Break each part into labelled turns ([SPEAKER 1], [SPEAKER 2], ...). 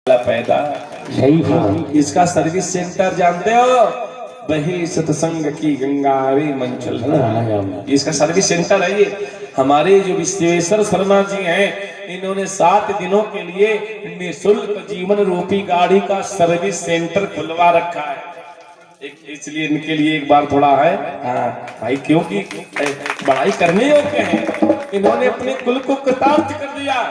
[SPEAKER 1] पैदा
[SPEAKER 2] सही है।
[SPEAKER 1] इसका सर्विस सेंटर जानते हो? वही सत्संग की गंगा रे मंचल। इसका सर्विस सेंटर है ये। हमारे जो विश्वेश्वर शर्मा जी हैं, इन्होंने 7 दिनों के लिए निःशुल्क जीवन रूपी गाड़ी का सर्विस सेंटर खुलवा रखा है। इसलिए इनके लिए एक बार थोड़ा है हाँ भाई, क्योंकि बड़ाई करने योग्य है। इन्होंने अपने कुल को कृतार्थ कर दिया।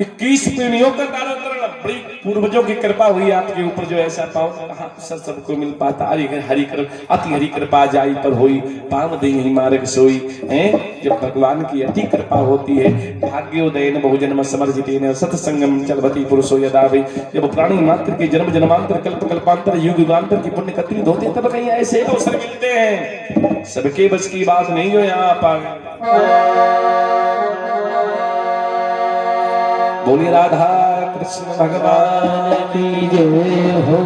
[SPEAKER 1] 21 पीढ़ियों का दारोदरण, बड़ी पूर्वजों की कृपा हुई आपके ऊपर जो ऐसा पावन कहा सबको मिल पाता। हरि अति हरि कृपा जाई पर होई, पाम देहि मार्ग सोई है। जब भगवान की अति कृपा होती है, भाग्योदयन बहुजन्म समर्जितेन सत्संगम चलवती पुरुषो यदा वे। जब प्राणी मात्र के जन्म जन्मांतर कल्प कल्पांतर युग युगांतर की पुण्य कथित होते, तब कहीं ऐसे अवसर मिलते हैं। सबके बस की बात नहीं जो यहाँ पाए। बोलिए राधा कृष्ण भगवान की जय हो।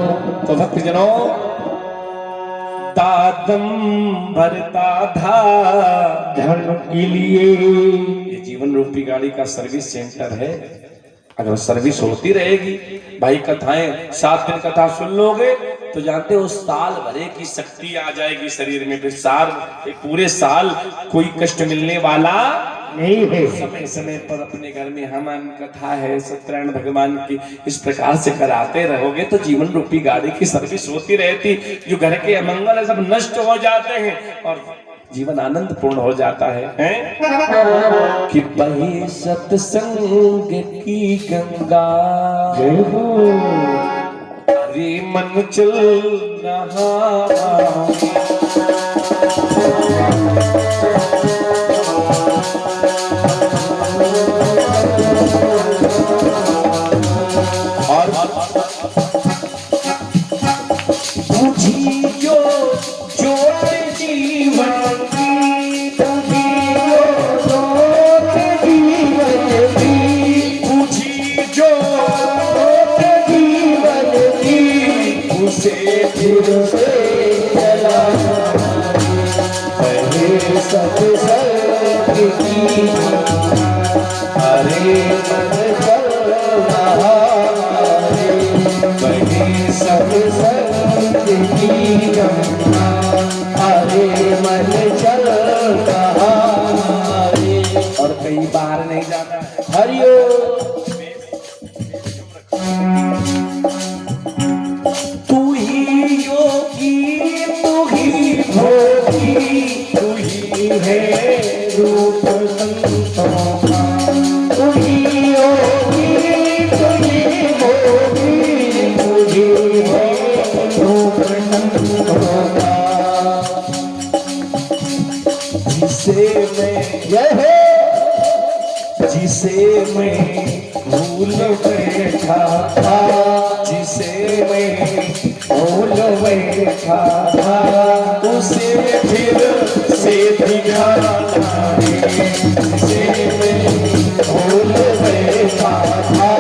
[SPEAKER 1] तो भक्तजनों, दादम भरता था धर्म के लिए ये जीवन रूपी गाड़ी का सर्विस सेंटर है। अगर सर्विस होती रहेगी भाई, कथाएं 7 दिन कथा सुन लोगे तो जानते हो साल भरे की शक्ति आ जाएगी शरीर में। फिर पूरे साल कोई कष्ट मिलने वाला
[SPEAKER 2] नहीं है।
[SPEAKER 1] समय समय पर अपने घर में हवन कथा है, सत्यनारायण भगवान की इस प्रकार से कराते रहोगे तो जीवन रूपी गाड़ी की सर्विस होती रहती। जो घर के अमंगल है सब नष्ट हो जाते हैं और जीवन आनंद पूर्ण हो जाता है? कि बही सत्संग की गंगा रे मन चल रहा। और कहीं बाहर नहीं जाना। हरिओ तू ही योगी, तू ही भोगी, तू ही है रूप संतों का। तू ही योगी, तू ही भोगी, तू ही है रूप संतों का। जिसे मैं भूल बैठा था, जिसे मैं भूल बैठा था, उसे फिर से दिखाना है। जिसे मैं भूल बैठा था,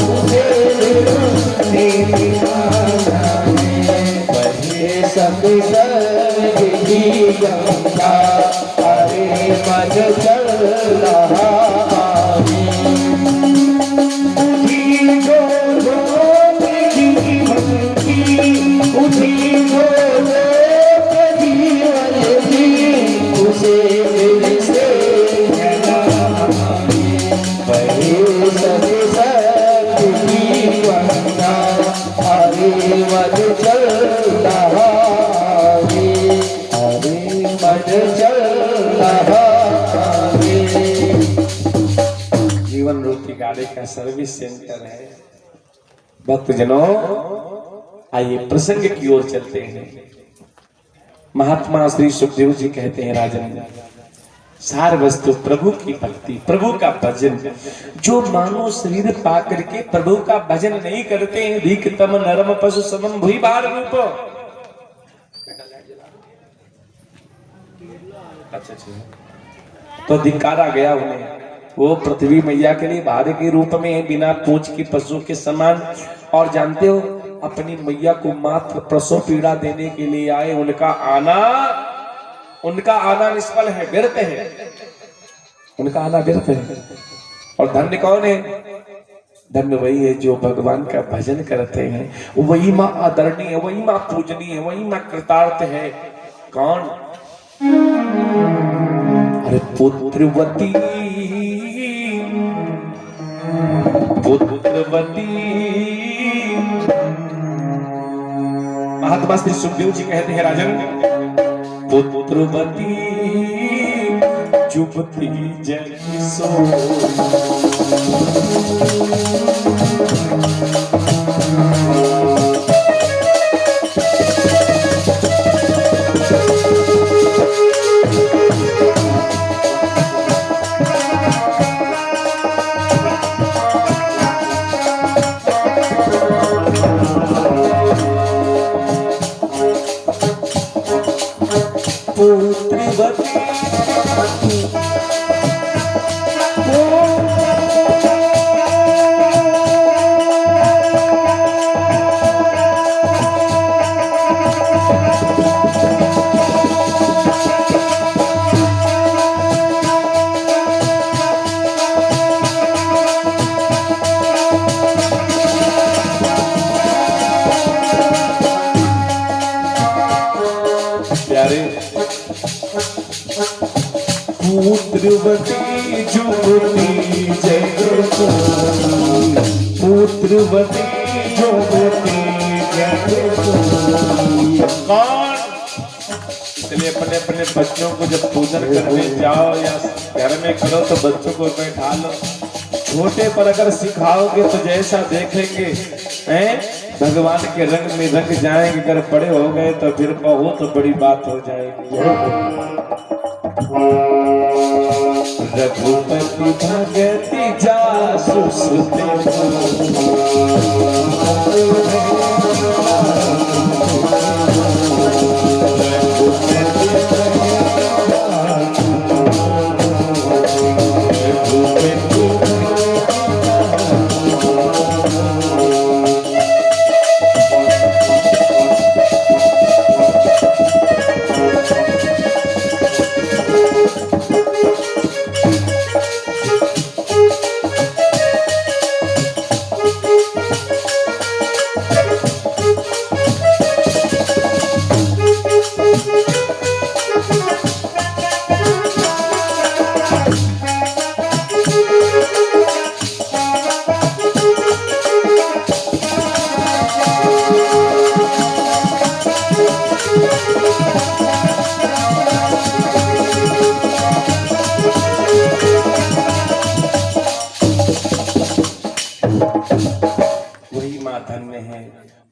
[SPEAKER 1] उसे फिर से दिखाना है। वही सब की गंगा अरे मज चल रहा। जीवन रूपी गाड़ी का सर्विस सेंटर है। भक्तजनों, आइए प्रसंग की ओर चलते हैं। महात्मा श्री सुखदेव जी कहते हैं, राजन सार वस्तु प्रभु की भक्ति, प्रभु का भजन। जो मानव शरीर पा करके प्रभु का भजन नहीं करते हैं, भीख तम नरम पशु समम भूई बार रूप। अच्छा तो धिक्कारा गया उन्हें। वो पृथ्वी मैया के लिए भार के रूप में बिना पूंछ की पशु के समान। और जानते हो, अपनी मैया को मात्र प्रसव पीड़ा देने के लिए आए। उनका आना निष्फल है, व्यर्थ है। उनका आना व्यर्थ है। और धन्य कौन है? धन्य वही है जो भगवान का भजन करते हैं, वही माँ आदरणीय है, वही माँ पूजनीय है, वही माँ कृतार्थ है। कौन? अरे पुत्रवती, पुत्रवती। महात्मा श्री सुखदेव जी कहते हैं राजन, पुत्रवती जुबती जय सो। पुत्रवती जुबती जय सो, पुत्रवती जुबती जय सो। कौन? इसलिए अपने अपने बच्चों को जब पूजन करने जाओ या घर में करो तो बच्चों को बैठा लो। छोटे पर अगर सिखाओगे तो जैसा देखेंगे हैं, भगवान के रंग में रंग जाएंगे। अगर बड़े हो गए तो फिर बहुत बड़ी बात हो जाएगी। रघुपति भगति जासुस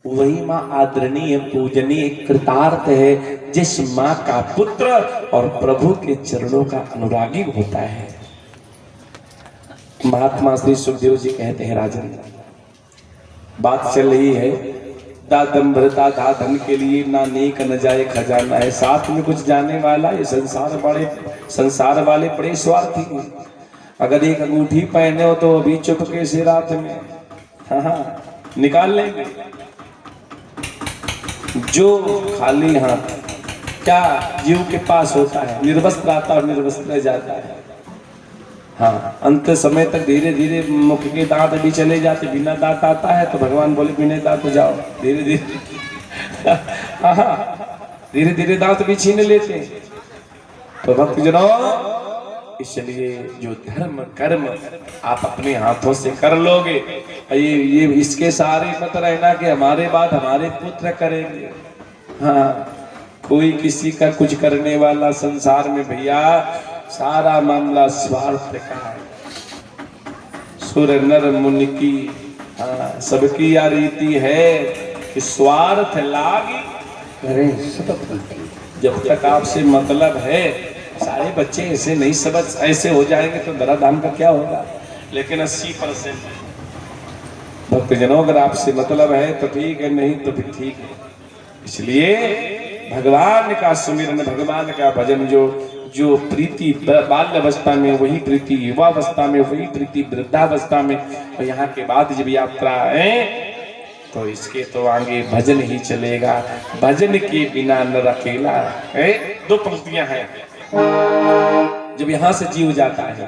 [SPEAKER 1] वही माँ आदरणीय पूजनीय कृतार्थ है, जिस माँ का पुत्र और प्रभु के चरणों का अनुरागी होता है। महात्मा श्री सुखदेव जी कहते हैं राजन, बात चल रही है दादम्बरता धा धन के लिए ना नेक न जाए खजाना है, साथ में कुछ जाने वाला। ये संसार वाले बड़े स्वार्थी हैं। अगर एक अंगूठी पहने हो तो अभी चुपके से रात में हाँ निकाल लेंगे। जो खाली हाथ क्या जीव के पास होता है, निर्वस्त्र आता और निर्वस्त्र जाता है। हाँ, अंत समय तक धीरे धीरे मुख के दांत भी चले जाते, बिना दांत आता है तो भगवान बोले बिना दांत जाओ, धीरे धीरे धीरे धीरे दांत भी छीन लेते। तो भक्तजनों, इसलिए जो धर्म कर्म आप अपने हाथों से कर लोगे, ये इसके सारे मत रहना कि हमारे बाद हमारे पुत्र करेंगे। हाँ, कोई किसी का कुछ करने वाला संसार में भैया सारा मामला स्वार्थ का है। सुर नर मुनि की सबकी या रीति है कि स्वार्थ लागी
[SPEAKER 2] करे सब।
[SPEAKER 1] जब तक आपसे मतलब है, सारे बच्चे ऐसे नहीं समझ, ऐसे हो जाएंगे तो धराधाम का क्या होगा। लेकिन 80% भक्तजनों अगर आपसे मतलब है तो ठीक है, नहीं तो भी ठीक है। इसलिए भगवान का सुमिरन, भगवान का भजन, जो प्रीति बाल्य अवस्था में वही प्रीति युवावस्था में, वही प्रीति वृद्धावस्था में, और यहाँ के बाद जब यात्रा है तो इसके तो आगे भजन ही चलेगा। भजन के बिना न अकेला है। 2 पंक्तियां हैं। जब यहां से जीव जाता है,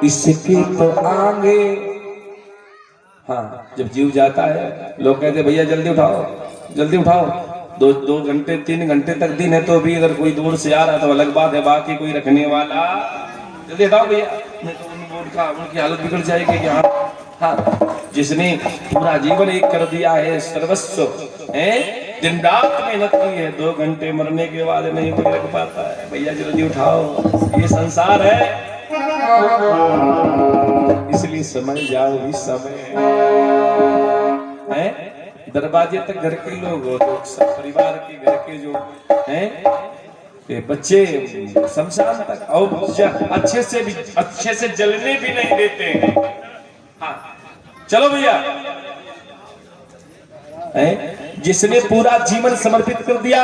[SPEAKER 1] इसके तो आगे हाँ, जब जीव जाता है लोग कहते भैया जल्दी उठाओ जल्दी उठाओ। 2 घंटे 3 घंटे तक दिन है तो भी अगर कोई दूर से आ रहा तो अलग बात है, बाकी कोई रखने वाला जल्दी उठाओ भैया, नहीं तो उनकी हालत बिगड़ जाएगी। यहाँ हाँ, जिसने पूरा जीवन एक कर दिया है, सर्वस्व है, दिन रात मेहनत की है, 2 घंटे मरने के बाद नहीं कोई रख पाता है। भैया जल्दी उठाओ, ये संसार है, इसलिए समझ जाओ इस समय है। दरवाजे तक घर के लोग हो तो सब परिवार के घर के जो हैं बच्चे शमशान तक और अच्छे से जलने भी नहीं देते हैं। हाँ चलो भैया, जिसने पूरा जीवन समर्पित कर दिया,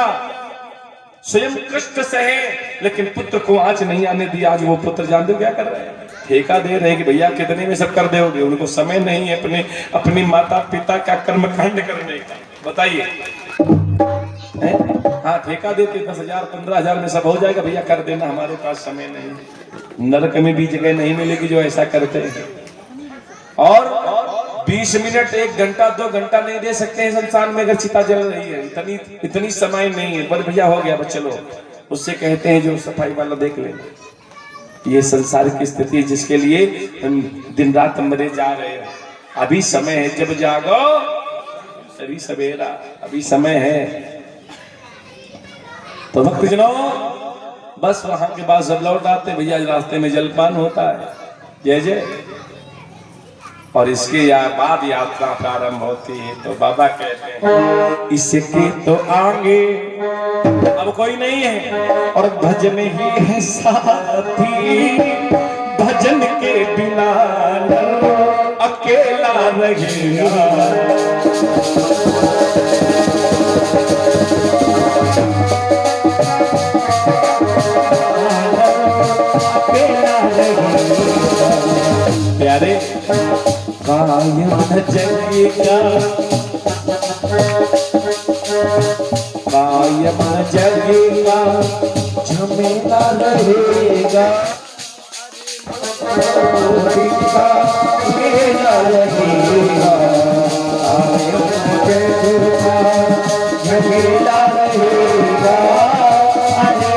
[SPEAKER 1] स्वयं कष्ट सहे लेकिन पुत्र को आंच नहीं आने दिया। आज वो पुत्र जानते हो क्या कर रहे हैं? ठेका दे रहे हैं कि भैया कितने में सब कर दोगे। उनको समय नहीं है अपने माता पिता का कर्मकांड करने का। बताइए, हाँ ठेका देते 10,000 15,000 में सब हो जाएगा, भैया कर देना, हमारे पास समय नहीं। नरक में भी जगह नहीं मिलेगी जो ऐसा करते हैं। और 20 मिनट 1 घंटा 2 घंटा नहीं दे सकते हैं संसार में, अगर चिता जल रही है इतनी समय नहीं है। पर भैया हो गया, बस चलो, उससे कहते हैं जो सफाई वाला देख ले। ये संसार की स्थिति जिसके लिए हम दिन रात मरे जा रहे हैं। अभी समय है, जब जागो अभी सवेरा, अभी समय है। तो भक्तजनों बस वहां के बाद सब लौट आते भैया, रास्ते में जलपान होता है, जय जय। और इसके बाद यात्रा प्रारंभ होती है। तो बाबा कहते हैं इसके तो आगे अब कोई नहीं है, और भजन ही है साथी, भजन के बिना अकेला रहेगा। प्यारे कायम जगेगा, कायम जगेगा, झमेला रहेगा, मेला रहेगा, कायम जगेगा, झमेला रहेगा, अरे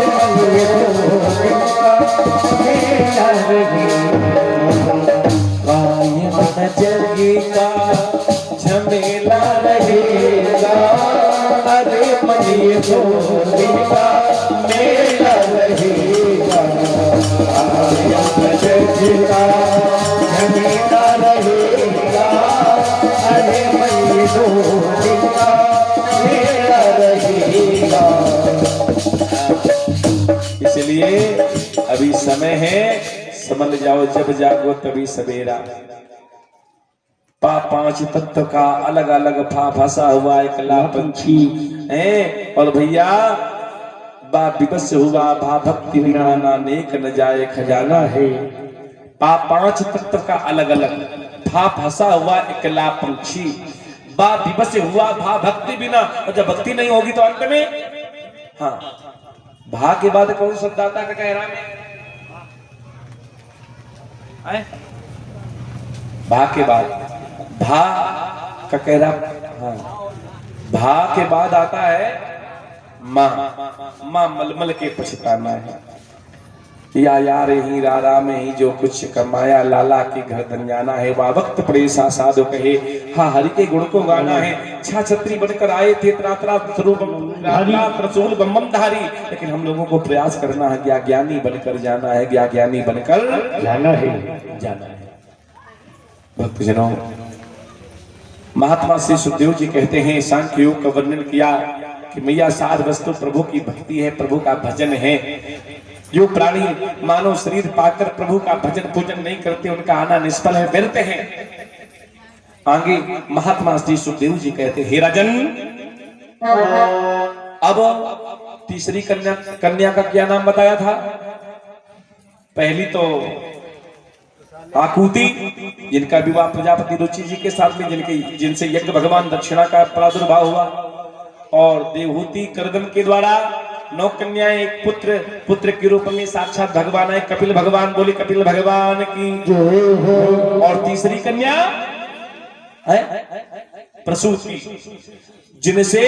[SPEAKER 1] मेला रहेगा, जगेगा, झमेला रहेगा, अरे मनिए गोविंदा मेला रहेगा, जगेगा, झमेला रहेगा, अरे मनिए गोविंदा मेला रहेगा। इसलिए अभी समय है, समझ जाओ, जब जागो तभी सवेरा। 5 तत्व का अलग अलग फंसा हुआ एक पंछी है। और भैया बाप विवश हुआ, भा भक्ति बिना नेक न जाए खजाना है। 5 तत्व का अलग अलग फंसा हुआ एकला पंछी, बाप विवश हुआ भा भक्ति बिना। और जब भक्ति नहीं होगी तो अंत में हाँ भा के बाद कौन शब्द आता है कहरा में? भा के बाद भा का कहरा, हाँ भा के बाद आता है माँ मलमल के पछताना है। या यार ही रारा में ही जो कुछ कमाया, लाला के घर धन्याना है। वह वक्त पड़े सा साधु कहे, हाँ हरि के गुण को गाना है। छा छत्री बनकर आए थे त्रिशूल बम्बमधारी, लेकिन हम लोगों को प्रयास करना है, ज्ञानी बनकर जाना है, ज्ञानी बनकर जाना है। भक्तजनों, महात्मा श्री सुखदेव जी कहते हैं, सांख्य योग का वर्णन किया कि मैया साध वस्तु प्रभु की भक्ति है, प्रभु का भजन है। जो प्राणी मानव शरीर पाकर प्रभु का भजन पूजन नहीं करते, उनका आना निष्फल है, व्यर्थ है। आगे महात्मा श्री सुखदेव जी कहते, हे राजन, अब तीसरी कन्या का क्या नाम बताया था? पहली तो आकुति, जिनका विवाह प्रजापति रुचि जी के साथ में, जिनसे यज्ञ भगवान दक्षिणा का प्रादुर्भाव हुआ। और देवहूति करदम के द्वारा 9 कन्याएं, एक पुत्र के रूप में साक्षात भगवान है, कपिल भगवान। बोली कपिल भगवान की। और तीसरी कन्या है प्रसूति, जिनसे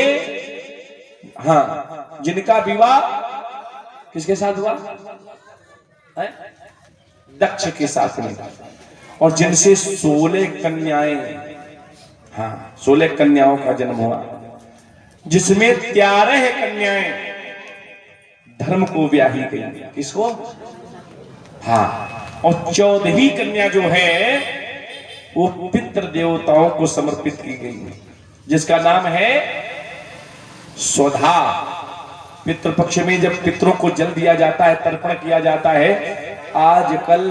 [SPEAKER 1] हाँ जिनका विवाह किसके साथ हुआ है? दक्ष के साथ में, और जिनसे 16 कन्याएं, हाँ 16 कन्याओं का जन्म हुआ, जिसमें 13 कन्याएं धर्म को ब्याही गई। किसको? हाँ, और 14वीं कन्या जो है वो पितृ देवताओं को समर्पित की गई, जिसका नाम है स्वधा। पितृपक्ष में जब पितरों को जल दिया जाता है, तर्पण किया जाता है, आजकल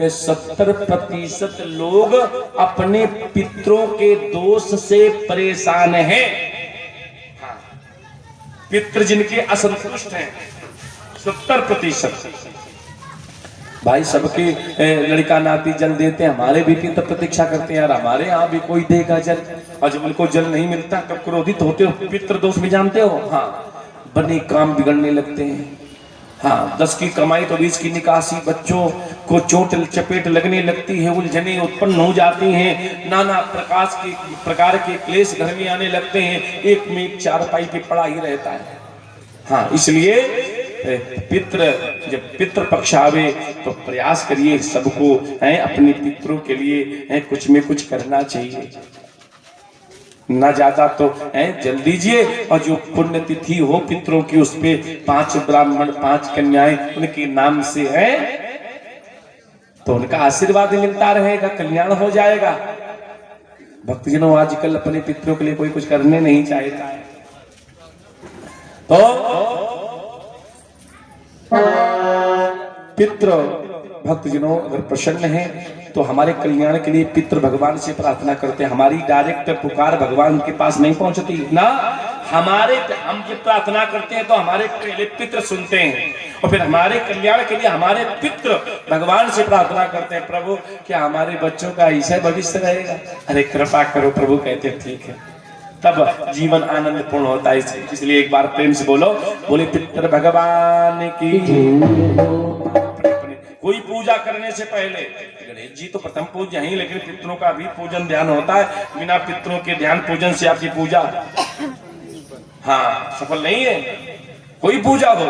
[SPEAKER 1] 70% लोग अपने पितरों के दोष से परेशान हैं। पितृ जिनके असंतुष्ट हैं 70%। भाई सबके लड़का नाती जल देते हैं, हमारे बेटी तब प्रतीक्षा करते हैं यार हमारे यहाँ भी कोई देगा जल, और जब उनको जल नहीं मिलता कब क्रोधित होते हो, पितृ दोष में जानते हो। हाँ, बने काम बिगड़ने लगते हैं। हाँ, 10 की कमाई तो 20 की निकासी, बच्चों को चोट चपेट लगने लगती है, उलझने उत्पन्न हो जाती हैं, नाना प्रकार के क्लेश घर में आने लगते हैं, एक में एक चारपाई पे पड़ा ही रहता है। हाँ, इसलिए जब पितृ पक्ष आवे तो प्रयास करिए सबको है अपने पितरों के लिए है कुछ में कुछ करना चाहिए, ना ज्यादा तो है जल दीजिए, और जो पुण्य तिथि हो पितरों की उस पे 5 ब्राह्मण 5 कन्याएं उनके नाम से है तो उनका आशीर्वाद मिलता रहेगा, कल्याण हो जाएगा। भक्तजनों आजकल अपने पितरों के लिए कोई कुछ करने नहीं चाहता है, तो पितृ भक्तजनों अगर प्रसन्न है तो हमारे कल्याण के लिए पितृ भगवान से प्रार्थना करते हैं। हमारी डायरेक्ट पुकार भगवान के पास नहीं पहुंचती ना, हम जब प्रार्थना करते हैं तो हमारे पहले पितृ सुनते हैं, और फिर हमारे कल्याण के लिए हमारे पितृ भगवान से प्रार्थना करते हैं, प्रभु क्या हमारे बच्चों का ऐसा भविष्य रहेगा? अरे कृपा करो प्रभु, कहते हैं ठीक है, तब जीवन आनंद पूर्ण होता है। इसलिए एक बार प्रेम से बोलो, बोले पितृ भगवान की। कोई पूजा करने से पहले, गणेश जी तो प्रथम पूज्य ही, लेकिन पितरों का भी पूजन ध्यान होता है। बिना पितरों के ध्यान पूजन से आपकी पूजा हाँ सफल नहीं है। कोई पूजा हो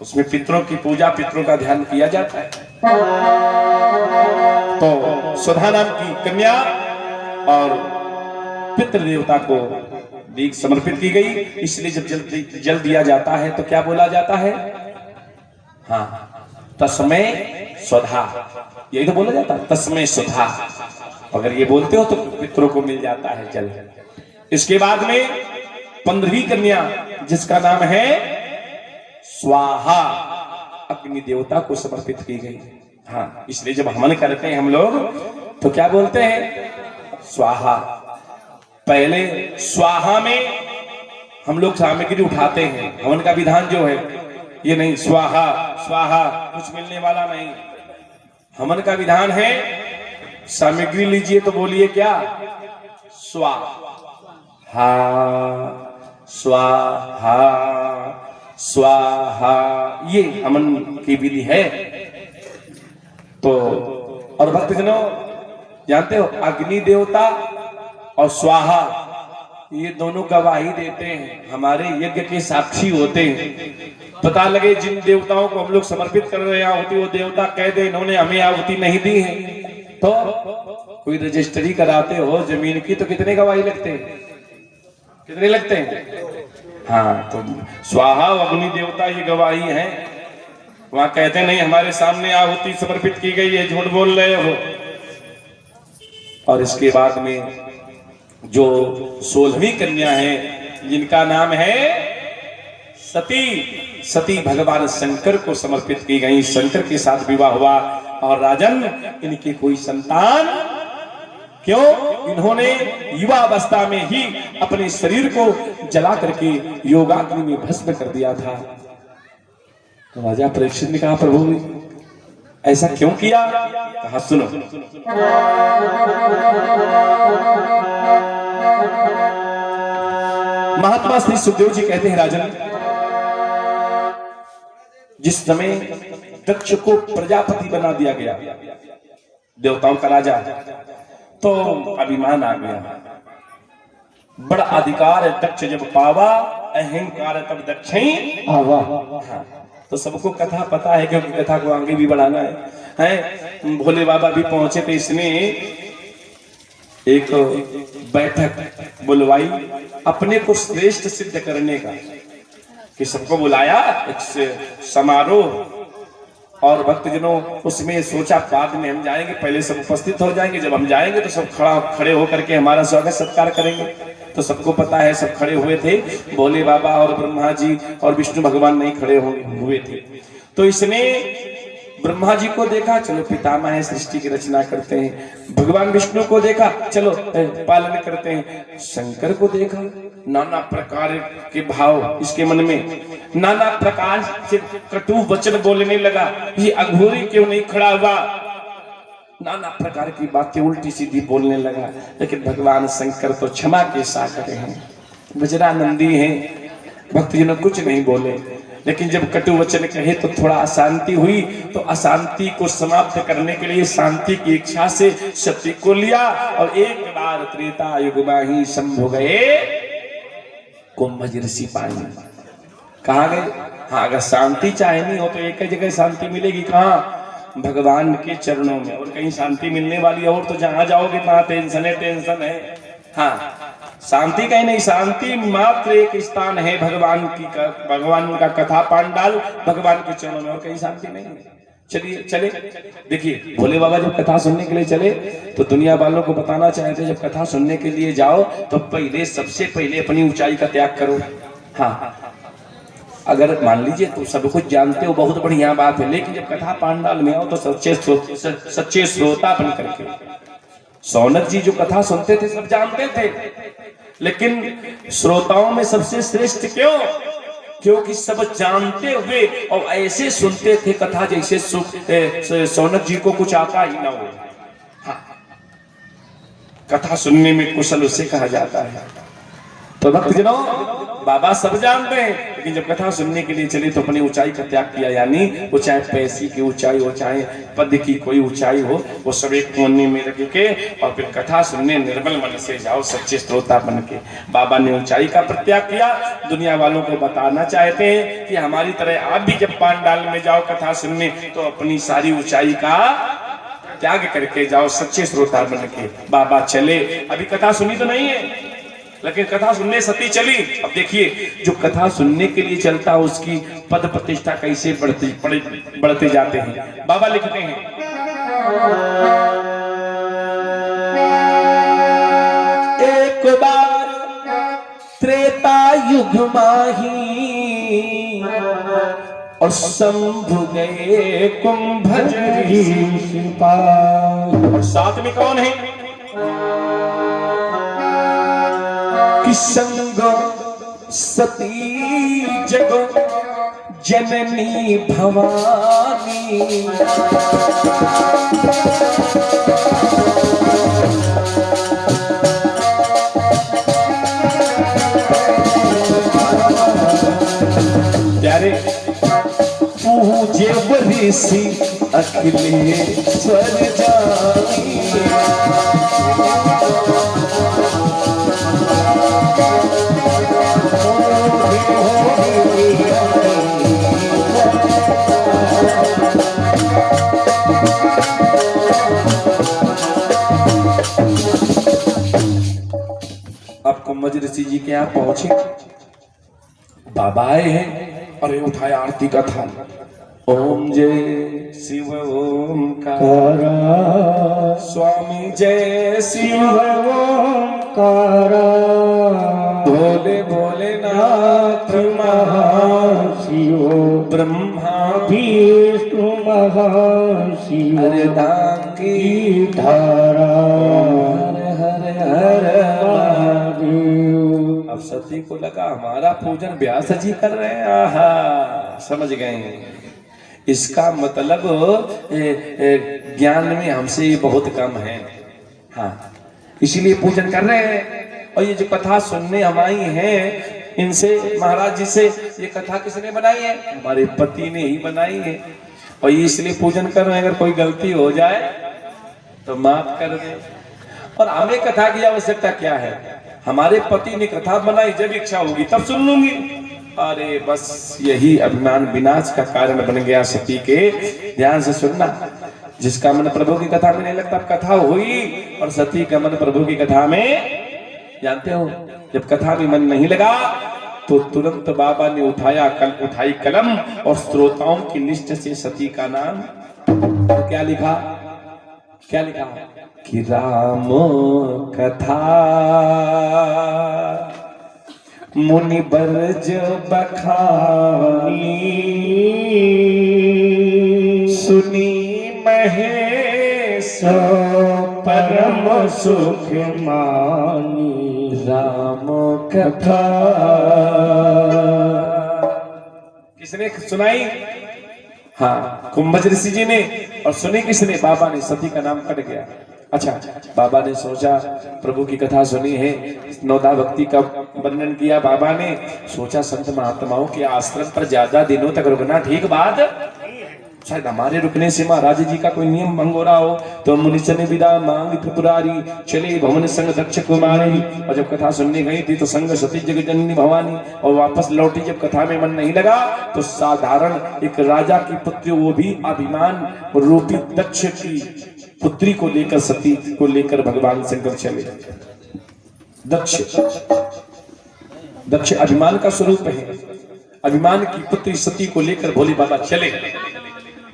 [SPEAKER 1] उसमें पितरों की पूजा, पितरों का ध्यान किया जाता है। तो सुधा नाम की कन्या और पितृ देवता को दीख समर्पित की गई, इसलिए जब जल दिया जाता है तो क्या बोला जाता है? हाँ, तस्मै स्वधा, यही तो बोला जाता है, तस्मै स्वधा। अगर ये बोलते हो तो पितरों को मिल जाता है जल। इसके बाद में 15वीं कन्या जिसका नाम है स्वाहा, अग्नि देवता को समर्पित की गई। हाँ, इसलिए जब हवन करते हैं हम लोग तो क्या बोलते हैं? स्वाहा। पहले स्वाहा में हम लोग सामग्री उठाते हैं, हवन का विधान जो है ये नहीं स्वाहा स्वाहा कुछ मिलने वाला नहीं। हवन का विधान है सामग्री लीजिए तो बोलिए क्या? स्वाहा स्वाहा स्वाहा, ये हवन की विधि है। तो और भक्तजनों जानते हो अग्नि देवता और स्वाहा ये दोनों गवाही देते हैं, हमारे यज्ञ के साक्षी होते हैं। पता लगे जिन देवताओं को हम लोग समर्पित कर रहे हैं आहुति, वो देवता कह दे इन्होंने हमें आहुति नहीं दी है, तो कोई रजिस्ट्री कराते हो जमीन की तो कितने गवाही लगते हैं? कितने लगते हैं? हाँ, तो स्वाहा अग्नि देवता ये गवाही है। वहां कहते नहीं हमारे सामने आहुति समर्पित की गई है, झूठ बोल रहे हो। और इसके बाद में जो 16वीं कन्या है जिनका नाम है सती, सती भगवान शंकर को समर्पित की गई। शंकर के साथ विवाह हुआ और राजन इनकी कोई संतान, क्यों? इन्होंने युवा अवस्था में ही अपने शरीर को जला करके योगाग्नि में भस्म कर दिया था। तो राजा परीक्षित ने कहा प्रभु ऐसा क्यों किया? कहा सुनो, महात्मा श्री सुखदेव जी कहते हैं राजन, जिस समय दक्ष को प्रजापति बना दिया गया, देवताओं का राजा, तो अभिमान आ गया। बड़ा अधिकार दक्ष जब पावा, अहंकार तब दक्षिण
[SPEAKER 2] आवा।
[SPEAKER 1] हाँ, तो सबको कथा पता है, क्योंकि कथा को आगे भी बढ़ाना है। भोले बाबा भी पहुंचे थे, इसने एक बैठक बुलवाई अपने को श्रेष्ठ सिद्ध करने का, कि सबको बुलाया एक समारोह। और भक्तजनों उसमें सोचा बाद में हम जाएंगे, पहले सब उपस्थित हो जाएंगे, जब हम जाएंगे तो सब खड़े होकर के हमारा स्वागत सत्कार करेंगे। तो सबको पता है, सब खड़े हुए थे, भोले बाबा और ब्रह्मा जी और विष्णु भगवान नहीं खड़े हुए थे। तो इसने ब्रह्मा जी को देखा, चलो पितामह है, सृष्टि की रचना करते हैं। भगवान विष्णु को देखा, चलो पालन करते हैं। शंकर को देखा, नाना प्रकार के भाव इसके मन में, नाना प्रकार से कटु वचन बोलने लगा, ये अघोरी क्यों नहीं खड़ा हुआ, नाना प्रकार की बातें उल्टी सीधी बोलने लगा। लेकिन भगवान शंकर तो क्षमा के सागर हैं, वज्रानंदी हैं, भक्तजनों कुछ नहीं बोले। लेकिन जब कटु वचन कहे तो थोड़ा अशांति हुई, तो अशांति को समाप्त करने के लिए शांति की इच्छा से सती को लिया, और एक बार त्रेता युग में शंभु गए कुंभज ऋषि पानी। कहाँ गए? हाँ, अगर शांति चाहनी हो तो एक ही जगह शांति मिलेगी, कहाँ? भगवान के चरणों में। और कहीं शांति मिलने वाली और तो जहां जाओगे वहां टेंशन है। हाँ, शांति कहीं नहीं, शांति मात्र एक स्थान है भगवान का कथा पांडाल, भगवान के चरणों में, और कहीं शांति नहीं है। चलिए चले, देखिए भोले बाबा जब कथा सुनने के लिए चले तो दुनिया वालों को बताना चाहते, जब कथा सुनने के लिए जाओ तो सबसे पहले अपनी ऊंचाई का त्याग करो। हाँ, अगर मान लीजिए तो सब कुछ जानते हो, बहुत बढ़िया बात है, लेकिन जब कथा पांडाल में आओ तो सच्चे श्रोता बन करके। सौनक जी जो कथा सुनते थे सब जानते थे, लेकिन श्रोताओं में सबसे श्रेष्ठ क्यों? क्योंकि सब जानते हुए और ऐसे सुनते थे कथा जैसे सौनक जी को कुछ आता ही ना हो। हाँ, कथा सुनने में कुशल उसे कहा जाता है। तो भक्तजनों, बाबा सब जानते हैं, लेकिन जब कथा सुनने के लिए चले तो अपनी ऊंचाई का त्याग किया। यानी वो चाहे पैसे की ऊंचाई हो, चाहे पद की कोई ऊंचाई हो, वो सब एक कोने में रख के और फिर कथा सुनने निर्मल मन से जाओ, सच्चे श्रोता बन के। बाबा ने ऊंचाई का परित्याग किया। दुनिया वालों को बताना चाहते हैं कि हमारी तरह आप भी जब पांडाल में जाओ कथा सुनने तो अपनी सारी ऊंचाई का त्याग करके जाओ, सच्चे श्रोता बन के। बाबा चले, अभी कथा सुनी तो नहीं है, लेकिन कथा सुनने सती चली। अब देखिए, जो कथा सुनने के लिए चलता उसकी पद प्रतिष्ठा कैसे बढ़ते जाते हैं। बाबा लिखते हैं, एक बार त्रेता युग माही और शंभु गए कुंभज ऋषि पास। साथ में कौन है? संग सती जग जननी भवानी, प्यारे पूजे ऋषि अखिलेश्वर जानी। अब कुंभज ऋषि जी के यहाँ पहुंचे, बाबा आए हैं, अरे उठाया आरती का थाल। ओम जय शिव ओमकार, स्वामी जय शिव ओमकार, भोले भोलेनाथ महाशिव, ब्रह्मा विष्णु महाशिव, हर धाम की धारा, हर हर महादेव। अब सती को लगा हमारा पूजन व्यास जी कर रहे हैं। आहा, समझ गए, इसका मतलब ज्ञान में हमसे ये बहुत कम है। हाँ, इसीलिए पूजन कर रहे हैं। और ये जो कथा सुनने हम आई हैं, इनसे महाराज जी से ये कथा किसने बनाई है? हमारे पति ने ही बनाई है। और ये इसलिए पूजन कर रहे हैं, अगर कोई गलती हो जाए तो माफ कर दे। और हमें कथा की आवश्यकता क्या है? हमारे पति ने कथा बनाई, जब इच्छा होगी तब सुन लूंगी। अरे बस यही अभिमान विनाश का कारण बन गया सती के। ध्यान से सुनना, जिसका मन प्रभु की कथा में नहीं लगता, कथा हुई और सती का मन प्रभु की कथा में, जानते हो, जब कथा में मन नहीं लगा तो तुरंत बाबा ने उठाई कलम और श्रोताओं की लिस्ट से सती का नाम, तो क्या लिखा कि राम कथा मुनि बरज बखानी, सुनी महेश परम सुख मानी, राम कथा। किसने सुनाई? हाँ, कुंभज ऋषि जी ने। और सुनी किसने? बाबा ने। सती का नाम कट गया। अच्छा, बाबा ने सोचा, प्रभु की कथा सुनी है, नौदा भक्ति का वर्णन किया बाबा ने, सोचा संत महात्माओं के आश्रम पर ज्यादा दिनों तक रुकना ठीक बात, शायद हमारे रुकने से महाराज जी का कोई नियम भंग हो रहा हो। तो मुनिचन विदा मांग त्रिपुरारी, चले भवन संग दक्ष कुमारी। और जब कथा सुनने गई थी तो संग सती जगजननी भवानी, और वापस लौटी जब कथा में मन नहीं लगा तो साधारण एक राजा की पुत्री, वो भी अभिमान रूपी दक्ष की पुत्री को लेकर, सती को लेकर भगवान शंकर चले। दक्ष अभिमान का स्वरूप है। अभिमान की पुत्री सती को लेकर भोले बाबा चले।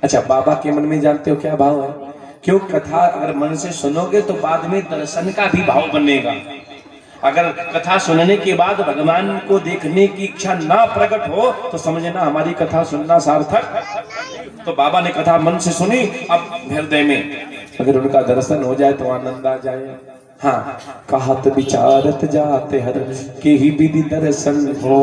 [SPEAKER 1] अच्छा, बाबा के मन में जानते हो क्या भाव है? क्यों? कथा अगर मन से सुनोगे तो बाद में दर्शन का भी भाव बनेगा। अगर कथा सुनने के बाद भगवान को देखने की इच्छा ना प्रकट हो तो समझना हमारी कथा सुनना सार्थक। तो बाबा ने कथा मन से सुनी, अब हृदय में अगर उनका दर्शन हो जाए तो आनंद आ जाए। हाँ, कहत विचारत जाते हर के ही विधि दर्शन हो,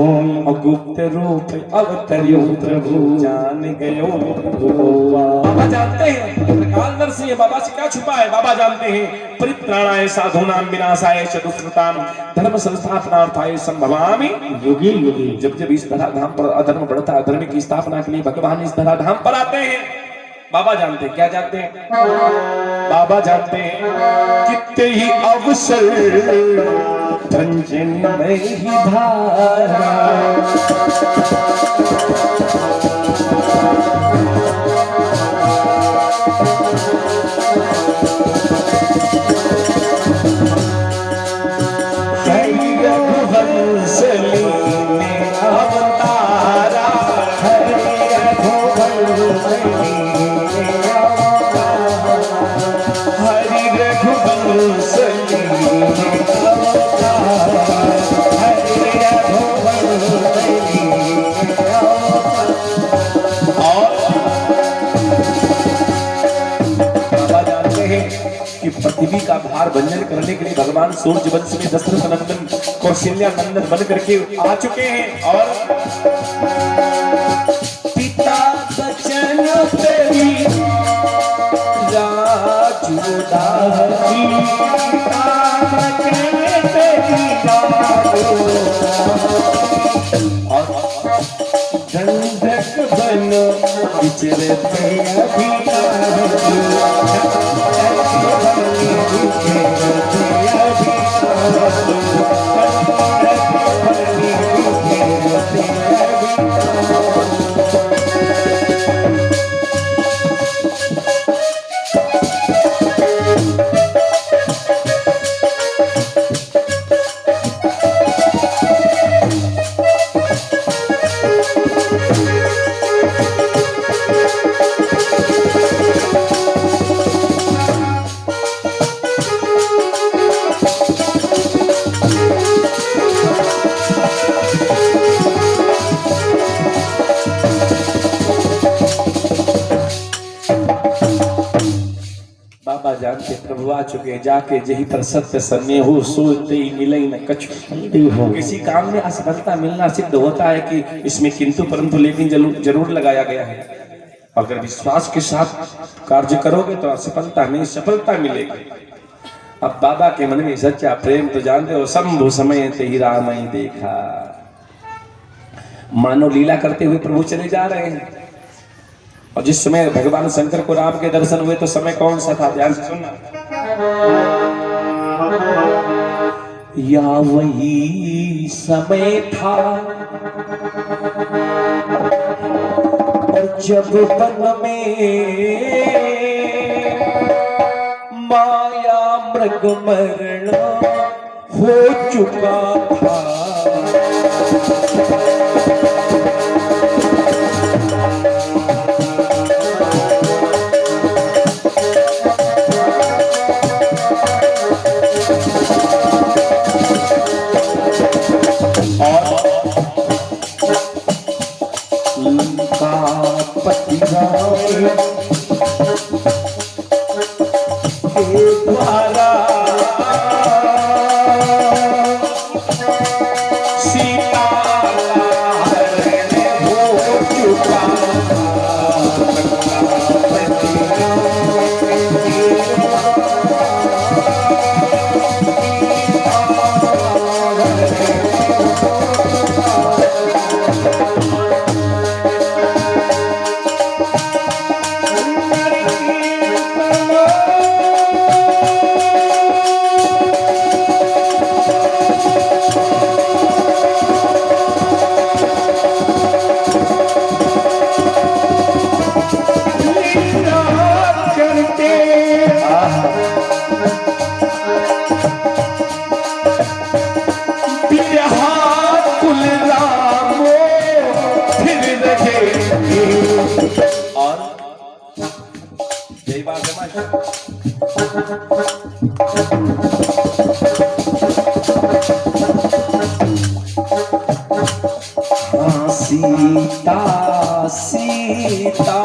[SPEAKER 1] गुप्त रूप अवतरियो प्रभु जान गयो प्रभु। बाबा जानते हैं प्रकाशदर्शी है, बाबा से क्या छुपा है? बाबा जानते हैं परित्राणाय साधूनां विनाशाय च दुष्कृतां धर्म संस्थापनार्थाय संभवामि युगे युगे। जब जब इस धराधाम पर अधर्म बढ़ता है, धर्म की स्थापना के लिए भगवान इस धराधाम पर आते हैं। बाबा जानते हैं। क्या जानते हैं? बाबा जानते हैं कितने ही अवसर भंजन में ही धारा, पृथ्वी का भार भंजन करने के लिए भगवान सूर्य वंश में दशरथ नंदन कौशल्या नंदन बन करके आ चुके हैं। और पिता बचन तेरी राजुदारी, पिता बचन तेरी और गंधक बन विचरते जानते प्रभु आ चुके, जाके जही पर सत्य सन्ने हो सोते ही मिले न कछु। किसी काम में असफलता मिलना सिद्ध होता है कि इसमें किंतु परंतु लेकिन जरूर लगाया गया है। अगर विश्वास के साथ कार्य करोगे तो असफलता नहीं सफलता मिलेगी। अब बाबा के मन में सच्चा प्रेम तो जानते हो, शंभु समय ते ही राम ही देखा। मानो लीला करते हुए प्रभु चले जा रहे हैं, और जिस समय भगवान शंकर को राम के दर्शन हुए तो समय कौन सा था? ध्यान से सुनना। या वही समय था और जब वन में माया मृग मरण हो चुका था। द्वारा सीता हो चुका सीता सीता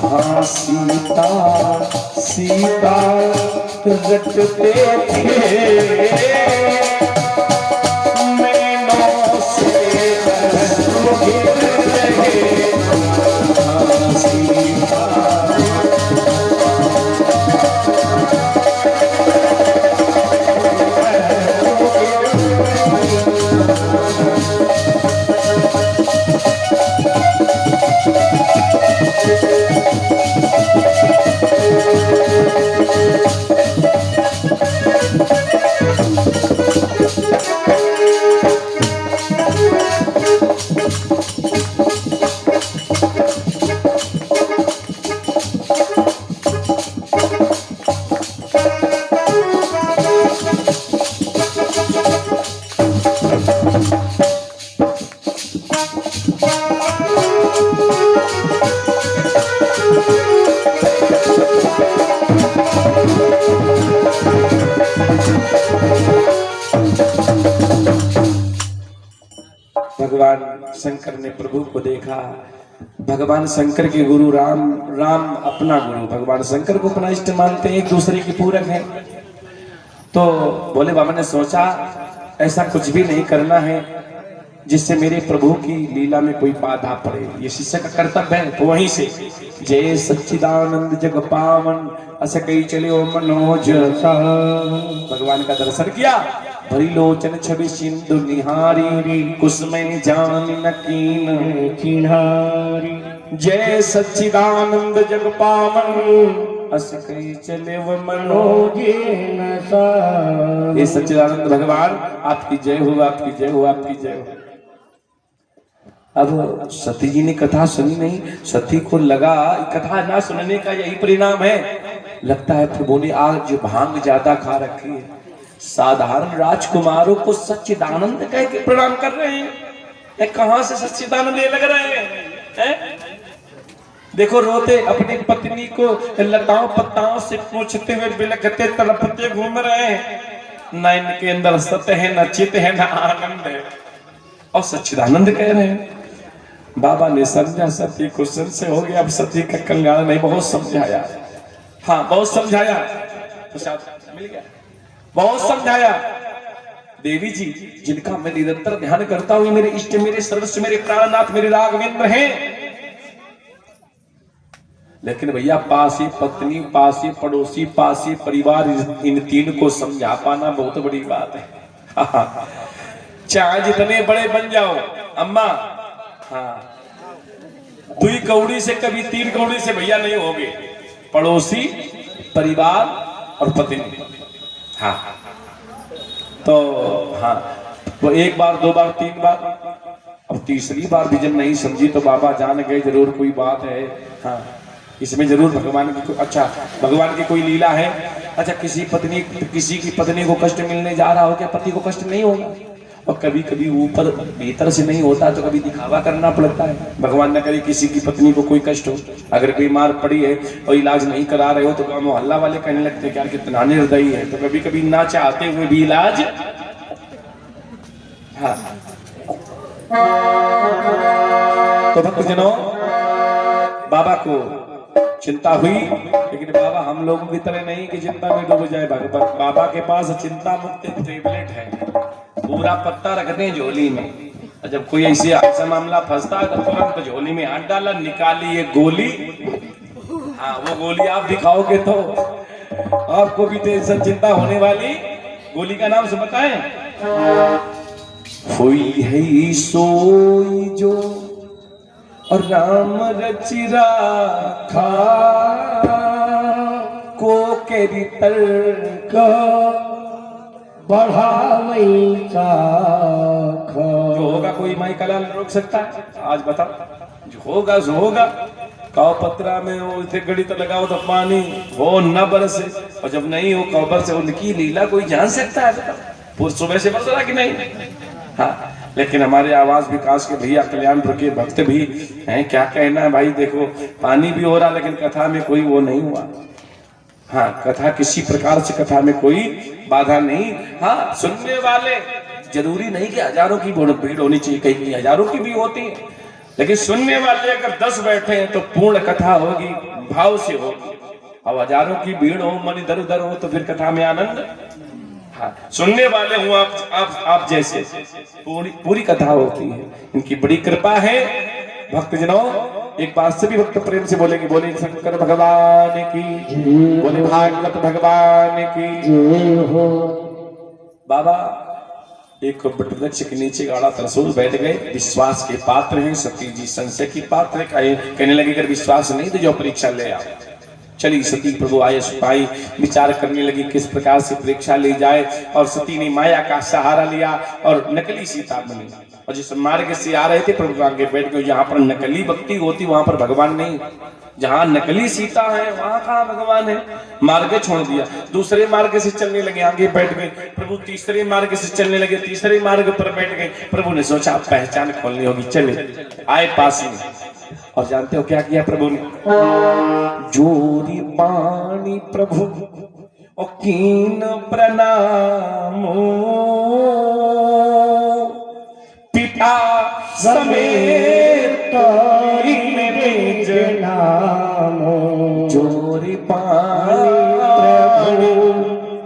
[SPEAKER 1] हाँ सीता सीता रटते थे मैनों से गिर रहे हाँ सीता भगवान शंकर ने प्रभु को देखा। भगवान शंकर के गुरु राम, राम अपना गुरु, भगवान शंकर को अपना इष्ट मानते हैं, एक दूसरे की पूरक हैं। तो भोले बाबा ने सोचा ऐसा कुछ भी नहीं करना है जिससे मेरे प्रभु की लीला में कोई बाधा पड़े, ये शिष्य का कर्तव्य है। तो वहीं से जय सच्चिदानंद जग पावन अस कई चले ओ मनोज, भगवान का दर्शन किया। भरी लोचन छवि सिंधु निहारी कुसुमय जान नकीन चिन्हारी। जय सच्चिदानंद जग पावन अस कई चले वो मनोज। ये सच्चिदानंद भगवान आपकी जय हो, आपकी जय हो, आपकी जय हो। अब सती जी ने कथा सुनी नहीं, सती को लगा कथा ना सुनने का यही परिणाम है। लगता है प्रभु ने आज भांग ज्यादा खा रखी है। साधारण राजकुमारों को सच्चिदानंद कह के प्रणाम कर रहे हैं, कहां से सच्चिदानंद ये लग रहे हैं? देखो रोते अपनी पत्नी को लताओं पत्ताओं से पूछते हुए बिलखते तड़पते घूम रहे हैं। न इनके अंदर सत्य है, न चित है, न आनंद है, और सच्चिदानंद कह रहे हैं। बाबा ने समझा सती को संशय हो गया। अब सती का कंगाल नहीं, बहुत समझाया, हाँ बहुत समझाया, प्रसाद मिल गया, बहुत समझाया। देवी जी जिनका मैं निरंतर ध्यान करता हूं, मेरे इष्ट, मेरे सर्वस्व, मेरे प्राणनाथ, मेरे राघवेंद्र हैं। लेकिन भैया पासी पत्नी, पासी पड़ोसी, पासी परिवार, इन तीन को समझा पाना बहुत बड़ी बात है। चाहे जितने बड़े बन जाओ अम्मा, हाँ 2 कौड़ी से कभी 3 कौड़ी से भैया नहीं होगे। पड़ोसी, परिवार और पत्नी। हाँ, तो हाँ, वो एक बार, दो बार, तीन बार, अब तीसरी बार भी जब नहीं समझी तो बाबा जान गए जरूर कोई बात है। हाँ, इसमें जरूर भगवान की अच्छा, भगवान की कोई लीला है। अच्छा, किसी की पत्नी को कष्ट मिलने जा रहा हो, क्या पति को कष्ट नहीं होगा? और कभी कभी ऊपर भीतर से नहीं होता तो कभी दिखावा करना पड़ता है। भगवान न करे किसी की पत्नी को कोई कष्ट हो, अगर कोई मार पड़ी है और इलाज नहीं करा रहे हो तो गाँव मोहल्ला वाले कहने लगते हैं यार कितना निर्दयी है, तो कभी कभी ना चाहते हुए भी इलाज। हाँ, तो भक्तजनों, बाबा को चिंता हुई, लेकिन बाबा हम लोगों की तरह नहीं कि चिंता में डूब जाए। भगवत बाबा के पास चिंता मुक्त टेबलेट है, पूरा पत्ता रखते हैं झोली में, और जब कोई ऐसा मामला फंसता है तो तुरंत झोली में हाथ डाला, निकाली ये गोली। हाँ, वो गोली आप दिखाओगे तो आपको भी टेंशन चिंता होने वाली। गोली का नाम से बताएं। कोई है सोई जो और राम रच राखा, को केरी तर्क
[SPEAKER 2] बढ़ावई का
[SPEAKER 1] जो होगा कोई माई कलाल रोक सकता है? आज बताओ, जो होगा सो होगा। काव पत्रा में वो थे गड़ी तो लगाओ तो पानी हो न बरसे, और जब नहीं हो काव बरसे, उनकी लीला कोई जान सकता है? बताओ, पूरी सुबह से बरस रहा कि नहीं? हाँ, लेकिन हमारे आवास विकास के भैया कल्याणपुर के भक्त भी हैं, क्या कहना है भाई, देखो पानी भी हो रहा लेकिन कथा में कोई वो नहीं हुआ। हाँ, कथा किसी प्रकार से, कथा में कोई बाधा नहीं। हाँ, सुनने वाले जरूरी नहीं कि हजारों की भीड़ होनी चाहिए, कहीं हजारों की भी होती है, लेकिन सुनने वाले अगर 10 बैठे हैं तो पूर्ण कथा होगी, भाव से होगी। अब हजारों की भीड़ हो, मन इधर उधर हो, तो फिर कथा में आनंद। हाँ, सुनने वाले हूँ आप जैसे, पूरी कथा होती है। इनकी बड़ी कृपा है। भक्तजनों, एक बात से भी भक्त प्रेम से बोलेंगे, बोले शंकर भगवान की, बोले भागवत भगवान की हो। बाबा एक वृक्ष के नीचे गाढ़ा त्रिशूल बैठ गए, विश्वास के पात्र हैं। सती जी संशय की पात्र कहने लगे अगर विश्वास नहीं तो जो परीक्षा ले आओ। चली सती, प्रभु आए सुपाई, विचार करने लगी किस प्रकार से परीक्षा ली जाए, और सती ने माया का सहारा लिया और नकली सीता बनी। और जिस मार्ग से आ रहे थे प्रभु आगे बैठ गए। जहां पर नकली भक्ति होती वहां पर भगवान नहीं, जहां नकली सीता है वहां कहां भगवान है। मार्ग छोड़ दिया, दूसरे मार्ग से चलने लगे, आगे बैठ गए प्रभु। तीसरे मार्ग से चलने लगे, तीसरे मार्ग पर बैठ गए। प्रभु ने सोचा पहचान खोलनी होगी, चले आए पास में। और जानते हो क्या किया प्रभु ने? जोरी पानी प्रभु और कीन प्रणाम, पिता समेत निज नाम। जोरी पानी प्रभु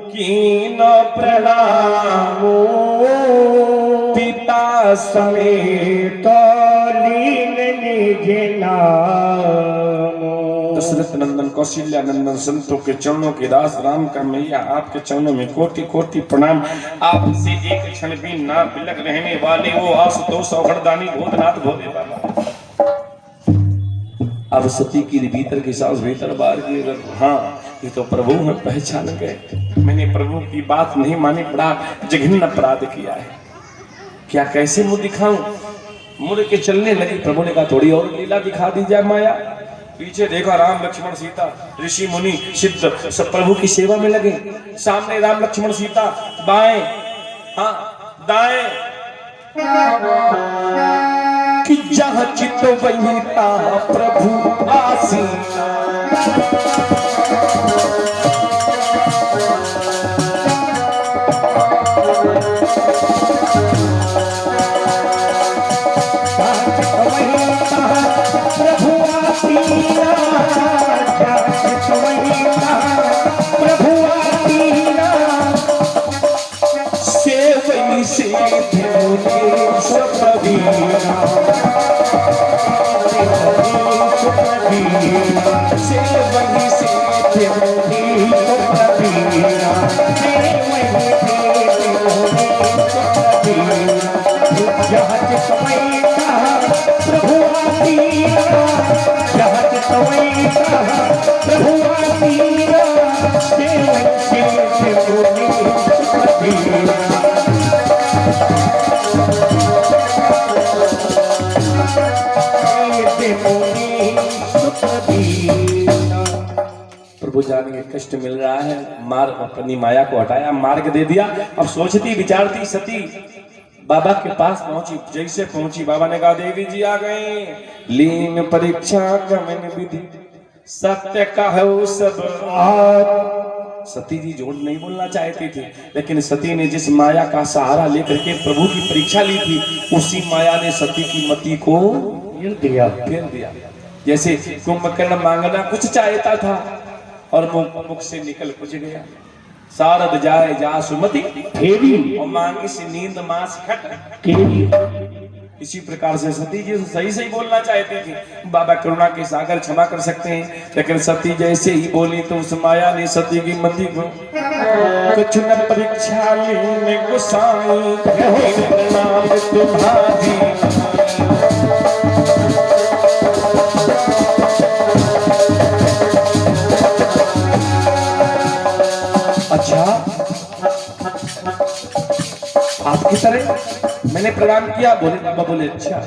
[SPEAKER 1] कीन प्रणाम, पिता समेत दशरथ नंदन कौशल्या नंदन संतों के चरणों के दास राम का मैया आपके चरणों में कोटि कोटि प्रणाम। आपसे एक क्षण भी ना बिलक रहने वाले वो आशुतोष औघड़दानी भूतनाथ भोले बाबा। अब सती की भीतर की सांस भीतर बाहर की, हाँ ये तो प्रभु में पहचान गए। मैंने प्रभु की बात नहीं मानी, बड़ा जघन्य अपराध किया है। क्या कैसे मुंह दिखाऊं? मुड़ के चलने लगी। प्रभु ने कहा थोड़ी और लीला दिखा दी जाए माया। पीछे देखा राम लक्ष्मण सीता, ऋषि मुनि सिद्ध सब प्रभु की सेवा में लगे। सामने राम लक्ष्मण सीता, बाएं हाँ दाएं, कि जहाँ चित्त वहीं तहाँ प्रभु आसीना। प्रभु वो जानेंगे कष्ट मिल रहा है, मार अपनी माया को हटाया, मार्ग दे दिया। अब सोचती विचारती सती बाबा के पास पहुंची। जैसे पहुंची बाबा ने कहा देवी जी आ गए, लीन परीक्षा गमन विधि सत्य कहो सब आप। सती जी झूठ नहीं बोलना चाहती थी, लेकिन सती ने जिस माया का सहारा लेकर के प्रभु की परीक्षा ली थी, उसी माया ने सती की मति को फेर दिया। जैसे कुंभकर्ण मांगना कुछ चाहता था और मुख से निकल कुछ गया। सारद जाए जा सुमति
[SPEAKER 2] फेरी
[SPEAKER 1] और मांगी से नींद मांस खट।
[SPEAKER 2] केरी
[SPEAKER 1] इसी प्रकार से सती जी सही सही बोलना चाहती थी। बाबा करुणा के सागर क्षमा कर सकते हैं, लेकिन सती जैसे ही बोली तो उस माया ने सती की मति को कुछ न परीक्षा लेने गुसाई नाम तुम्हारी। अच्छा आपकी तरह मैंने प्रणाम किया, बोले बाबा बोले अच्छा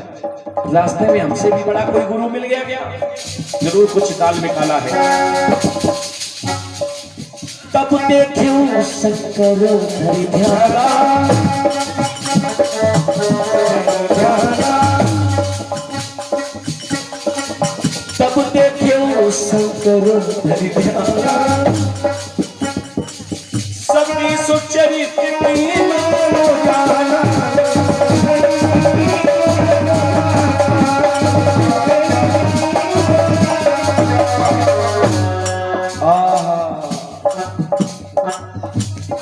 [SPEAKER 1] रास्ते में हमसे भी बड़ा कोई गुरु मिल गया क्या? जरूर कुछ दाल में काला है। तब देखियो शंकर धरि ध्याना, तब देखियो शंकर धरि ध्याना, सबकी सुचरित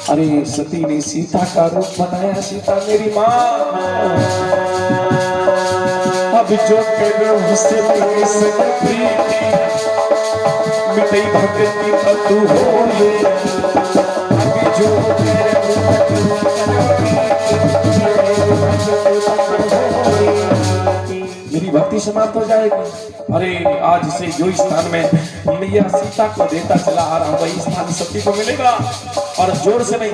[SPEAKER 1] अरे सती ने सीता का रूप बनाया, सीता मेरी माँ। अब जो करो से मेरी संग प्रीति मिटई भक्ति तू हो ये। अब जो मेरी भक्ति समाप्त हो जाएगी। अरे आज से जो स्थान में मैया सीता को देता चला आ रहा हूं, वही स्थान सती को मिलेगा। और जोर से नहीं,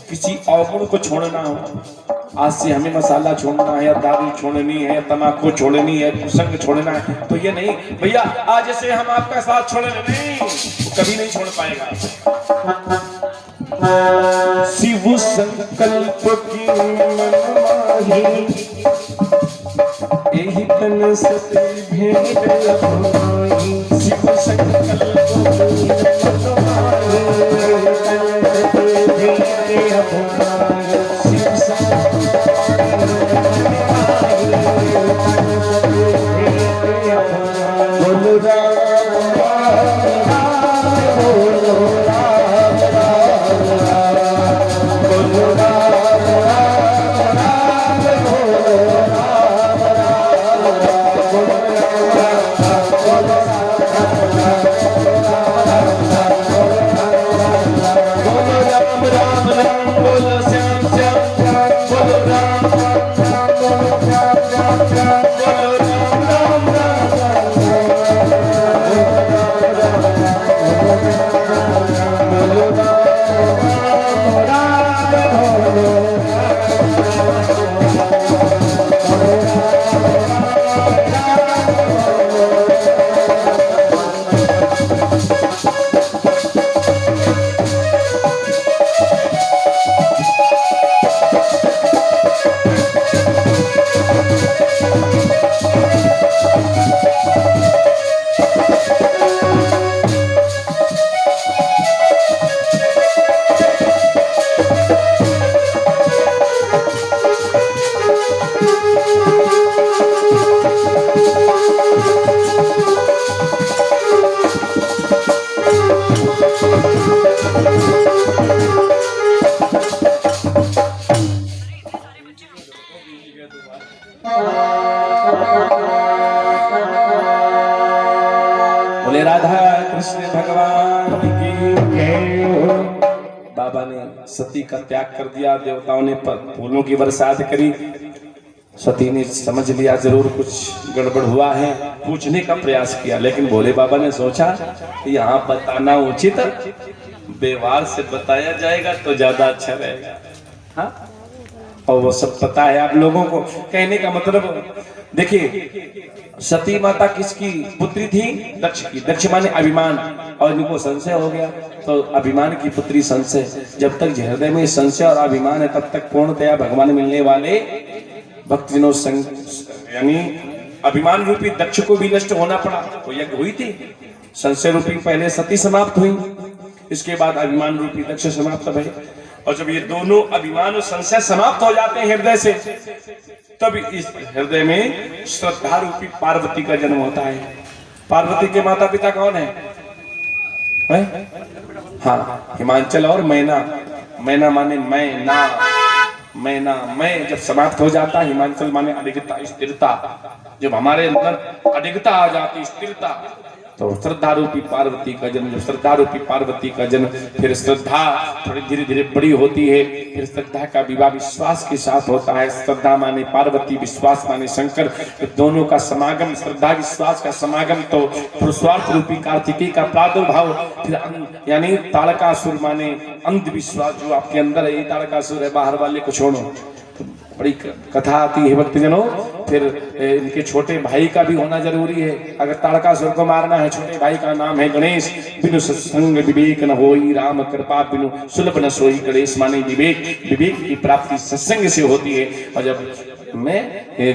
[SPEAKER 1] किसी अवगुण को छोड़ना हो। आज से हमें मसाला छोड़ना है, दारू छोड़नी है, तम्बाकू छोड़नी है, कुसंग छोड़ना है, तो ये नहीं भैया आज से हम आपका साथ छोड़ नहीं, कभी नहीं छोड़ पाएगा। शिव संकल्प की मनमाही, यही तन सती भेंट लखाई। शिव संकल्प की बोले राधा कृष्ण भगवान की जय हो। बाबा ने सती का त्याग कर दिया, देवताओं ने फूलों की बरसात करी। सती ने समझ लिया जरूर कुछ गड़बड़ हुआ है, पूछने का प्रयास किया, लेकिन भोले बाबा ने सोचा यहाँ बताना उचित, व्यवहार से बताया जाएगा तो ज्यादा अच्छा रहेगा। हाँ? और वो सब पता है आप लोगों को। कहने का मतलब देखिए, सती माता किसकी पुत्री थी? दक्ष की। दक्ष माने अभिमान, और इनको संशय हो गया। तो अभिमान की पुत्री संशय, जब तक हृदय में संशय और अभिमान है तब तक पूर्णतया भगवान मिलने वाले भक्तजनों यानी अभिमान रूपी दक्ष को भी नष्ट होना पड़ा। तो यज्ञ हुई थी, संशय रूपी पहले सती समाप्त हुई, इसके बाद अभिमान रूपी दक्ष समाप्त भये। और जब ये दोनों अभिमान और संशय समाप्त हो जाते हैं हृदय से, तब इस हृदय में श्रद्धा रूपी पार्वती का जन्म होता है। पार्वती के माता पिता कौन है? हाँ, हिमांचल और मैना। मैना माने मैना मैं जब समाप्त हो जाता, हिमांचल माने अडिगता, स्थिरता। जब हमारे अंदर अडिगता आ जाती, स्थिरता, तो श्रद्धा रूपी पार्वती का जन्म। जब श्रद्धा रूपी पार्वती का जन्म, फिर श्रद्धा थोड़ी धीरे धीरे बड़ी होती है, फिर श्रद्धा का विवाह विश्वास के साथ होता है। श्रद्धा माने पार्वती, विश्वास माने शंकर, दोनों का समागम, श्रद्धा विश्वास का समागम। तो पुरुषार्थ रूपी कार्तिकेय का प्रादुर्भाव, फिर यानी ताड़कासुर माने अंधविश्वास जो आपके अंदर है, ये ताड़कासुर है, बाहर वाले को छोड़ो। बड़ी कथा आती है भक्तजनों। फिर इनके छोटे भाई का भी होना जरूरी है। अगर ताड़कासुर को मारना है, छोटे भाई का नाम है गणेश। बिनु सत्संग विवेक न होई, राम कृपा बिनु सुलभ न सोई। गणेश माने विवेक, विवेक की प्राप्ति सत्संग से होती है। और जब मैं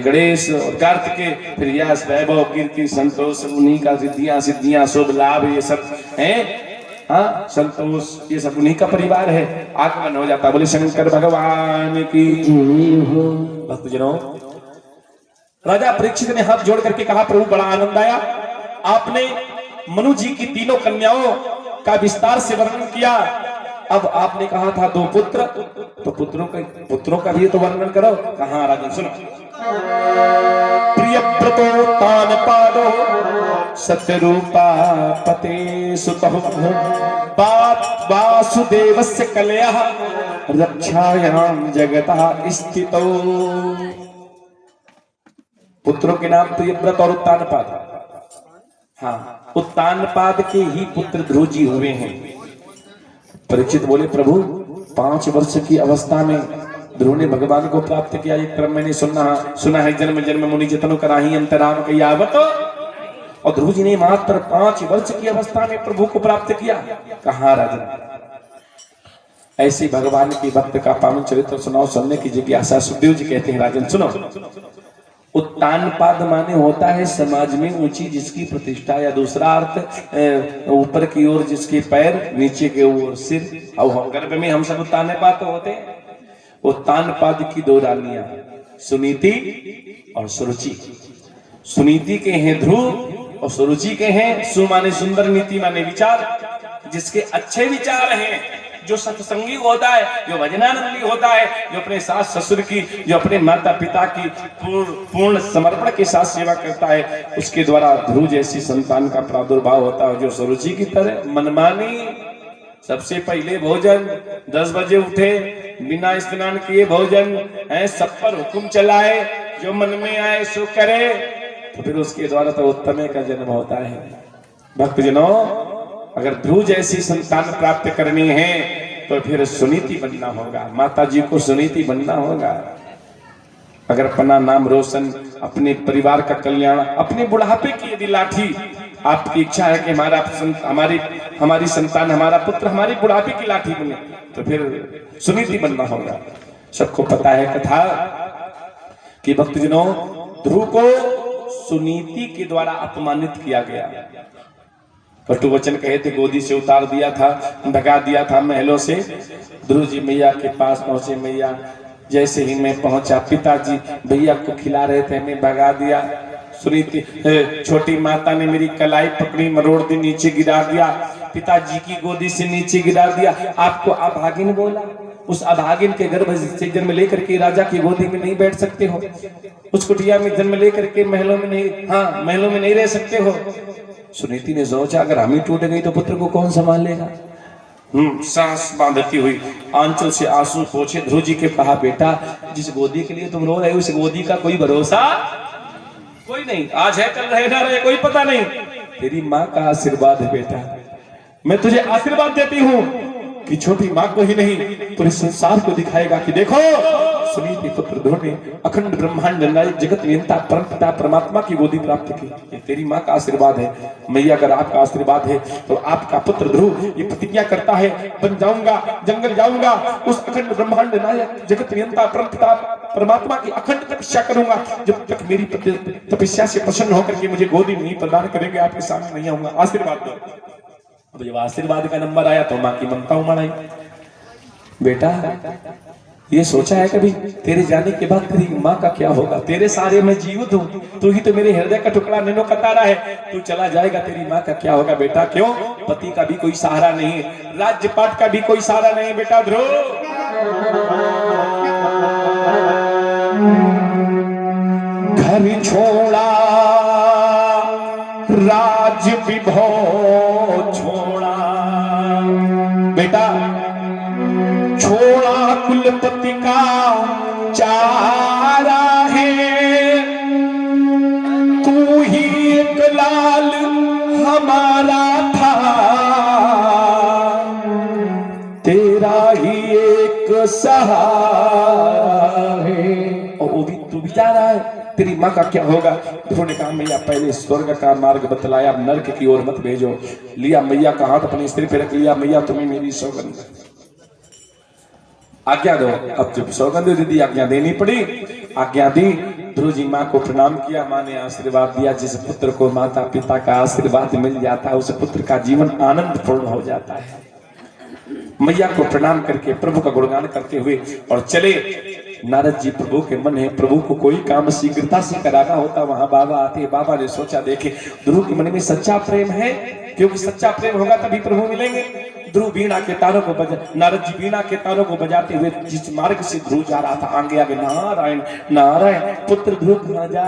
[SPEAKER 1] गणेश और कार्तिकेय, फिर यश वैभव कीर्ति संतोष, उन्हीं का सिद्धियां शुभ लाभ, ये सब है। हाँ, संतोष, ये सब उन्हीं का परिवार है। आगमन हो जाता। बोले शंकर भगवान की भक्तजनों। राजा परीक्षित ने हाथ जोड़ करके कहा, प्रभु बड़ा आनंद आया, आपने मनु जी की तीनों कन्याओं का विस्तार से वर्णन किया। अब आपने कहा था 2 पुत्र, तो पुत्रों का भी तो वर्णन करो। कहा राजन सुनो। प्रियव्रतो तानपादो सत्यरूपा पते सुतः वासुदेवस्य कलयः रक्षायां जगतः स्थितो। पुत्रों के नाम प्रियव्रत और उत्तानपाद। हाँ, उत्तानपाद के ही पुत्र ध्रुव जी हुए हैं। परीक्षित बोले, प्रभु 5 वर्ष की अवस्था में ध्रुव ने भगवान को प्राप्त किया। एक क्रम मैंने सुना है, जन्म जन्म मुनि जतनो कराही अंतराम कयावत। और ध्रुव जी ने मात्र 5 वर्ष की अवस्था में प्रभु को प्राप्त किया। कहा राजन, ऐसे भगवान के भक्त का पावन चरित्र सुनाओ, सुनने की जिज्ञासा। सुखदेव जी कहते हैं, राजन सुनो। उत्तानपाद माने होता है समाज में ऊंची जिसकी प्रतिष्ठा, या दूसरा अर्थ ऊपर की ओर जिसके पैर, नीचे के ओर सिर। और गर्भ में हम सब उत्तानपाद होते हैं। उत्तानपाद की 2 रानियां, सुनीति और सुरुचि। सुनीति के हैं ध्रुव और सुरुचि के हैं सु माने सुंदर, नीति माने विचार। जिसके अच्छे विचार हैं, जो सत्संगी होता है, जो भजनानंदी होता है, जो अपने सास ससुर की, जो अपने माता पिता की पूर्ण समर्पण के साथ सेवा करता है, उसके द्वारा ध्रुव जैसी संतान का प्रादुर्भाव होता है। जो सुरुचि की तरह मनमानी, सबसे पहले भोजन 10 बजे उठे, बिना स्नान किए भोजन है, सब पर हुक्म चलाए, जो मन में आए सो करे, तो फिर उसके द्वारा तो उत्तम का जन्म होता है। भक्तजनों, अगर ध्रुव जैसी संतान प्राप्त करनी है तो फिर सुनीति बनना होगा। माता जी को सुनीति बनना होगा। अगर अपना नाम रोशन, अपने परिवार का कल्याण, अपने बुढ़ापे की यदि लाठी आपकी इच्छा है कि हमारी संतान, हमारा पुत्र हमारी बुढ़ापे की लाठी बने, तो फिर सुनीति बनना होगा। सबको पता है कथा कि भक्तजनों, ध्रुव को सुनीति के द्वारा अपमानित किया गया। कटु वचन कहे थे, गोदी से उतार दिया था, भगा दिया था महलों से। ध्रुव जी मैया के पास पहुंचे। मैया जैसे ही मैं पहुंचा, पिताजी भैया को खिला रहे थे, मैं भगा दिया। सुनीति छोटी माता ने मेरी कलाई पकड़ी, मरोड़ दी, नीचे गिरा दिया, पिताजी की गोदी से नीचे गिरा दिया। आपको अभागिन बोला। उस अभागिन के गर्भ से जन्म लेकर के राजा की गोदी में नहीं बैठ सकते हो, उस कुटिया में जन्म लेकर के महलों में नहीं रह सकते हो। सुनीति ने सोचा, अगर हम ही टूट गई तो पुत्र को कौन संभाल लेगा। सांस बांधती हुई आंचल से आंसू पोंछे ध्रुव जी के कहा, बेटा जिस गोदी के लिए तुम रो रहे हो, उस गोदी का कोई भरोसा कोई नहीं। आज है, कल रहे ना रहे, कोई पता नहीं। तेरी माँ का आशीर्वाद है बेटा, मैं तुझे आशीर्वाद देती हूँ। कि छोटी माँ को ही नहीं पूरे संसार को दिखाएगा कि देखो सुनीति पुत्र ध्रुव ने अखंड ब्रह्मांड नायक जगत नियंता परम पिता परमात्मा की गोदी प्राप्त की। ये तेरी माँ का आशीर्वाद है मैया, अगर आपका आशीर्वाद है तो आपका पुत्र ध्रुव ये प्रतिज्ञा करता है बन जाऊंगा, जंगल जाऊंगा, उस अखंड ब्रह्मांड नायक जगत नियंता परम पिता परमात्मा की अखंड तपस्या करूंगा जब तक मेरी तपस्या से प्रसन्न होकर के मुझे गोदी नहीं प्रदान करेंगे, आपके सामने नहीं आऊंगा, आशीर्वाद दो। अब जब आशीर्वाद का नंबर आया तो माँ की ममता उमड़ आई। बेटा ये सोचा है कभी तेरे जाने के बाद तेरी माँ का क्या होगा? तेरे सारे मैं जीवित हूँ, तू ही तो मेरे हृदय का टुकड़ा नैनो का तारा है, तू चला जाएगा तेरी माँ का क्या होगा? बेटा क्यों? पति का भी कोई सहारा नहीं है, राज्य पाट का भी कोई सहारा नहीं बेटा ध्रुव। घर छोड़ा राज विभव छोड़ा, बेटा छोड़ा कुलपति का चारा है, तू ही एक लाल हमारा था, तेरा ही एक सहारा है। और वो भी तू भी जा रहा है, तेरी माँ का क्या होगा? ध्रुव ने कहा मैया पहले स्वर्ग का मार्ग बतलाया, अब नर्क की ओर मत भेजो। लिया मैया का हाथ अपने स्त्री पे रख लिया, मैया तुम्हें मेरी सौगंध आज्ञा दो। अब जब सौगंध दे दी आज्ञा देनी पड़ी, आज्ञा दी। ध्रुव जी माँ को प्रणाम किया, माँ ने आशीर्वाद दिया। जिस पुत्र को माता पिता का आशीर्वाद मिल जाता है उस पुत्र का जीवन आनंद पूर्ण हो जाता है। मैया को प्रणाम करके प्रभु का गुणगान करते हुए और चले। नारद जी प्रभु के मन है, प्रभु को कोई काम शीघ्रता से कराना होता, वहां बाबा आते। बाबा ने सोचा देखे ध्रुव के मन में सच्चा प्रेम है, क्योंकि सच्चा प्रेम होगा तभी प्रभु मिलेंगे। ध्रुव बीणा के तारों को नारद जी बीणा के तारों को बजाते हुए जिस मार्ग से ध्रुव जा रहा था, आगे आगे नारायण नारायण पुत्र ध्रुव कहाँ जा